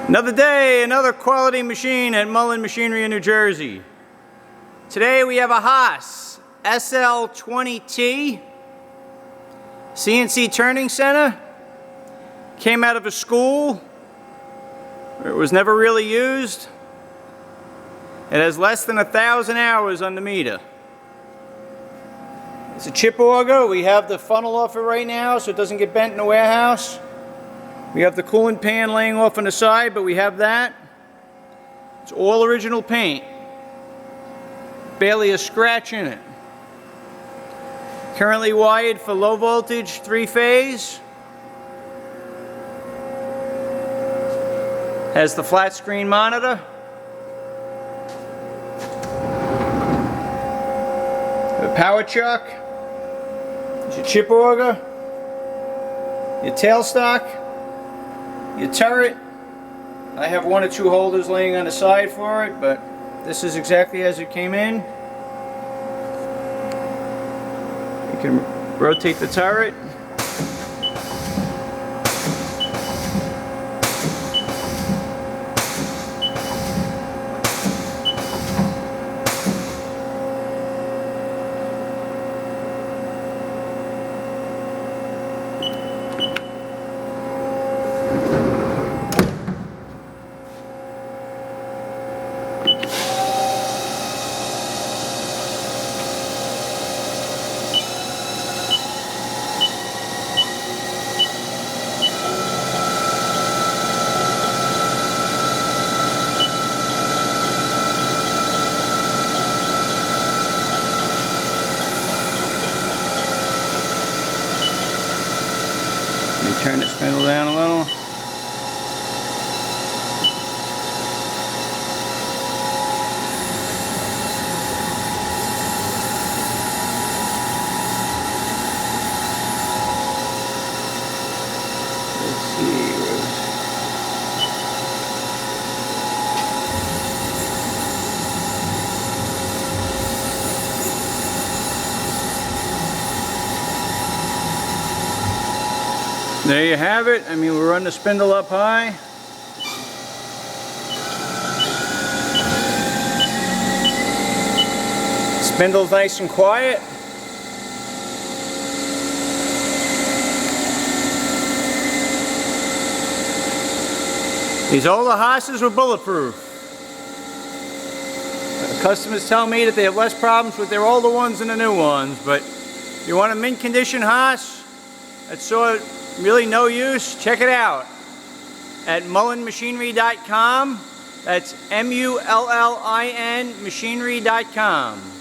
Another day, another quality machine at Mullin Machinery in New Jersey. Today we have a Haas SL20T CNC turning center. Came out of a school where it was never really used. It has less than 1,000 hours on the meter. It's a chip auger. We have the funnel off it right now so it doesn't get bent in the warehouse. We have the coolant pan laying off on the side, but we have that. It's all original paint. Barely a scratch in it. Currently wired for low voltage 3-phase. Has the flat screen monitor. The power chuck. There's your chip auger. Your tailstock. Your turret. I have 1 or 2 holders laying on the side for it, but this is exactly as it came in. You can rotate the turret. Let me turn the spindle down a little. Let's see. There you have it. I mean, we run the spindle up high. Spindle's nice and quiet. These older Haas's were bulletproof. Customers tell me that they have less problems with their older ones than the new ones, but if you want a mint condition Haas that's sort of really no use, check it out at mullinmachinery.com. That's MULLIN machinery.com.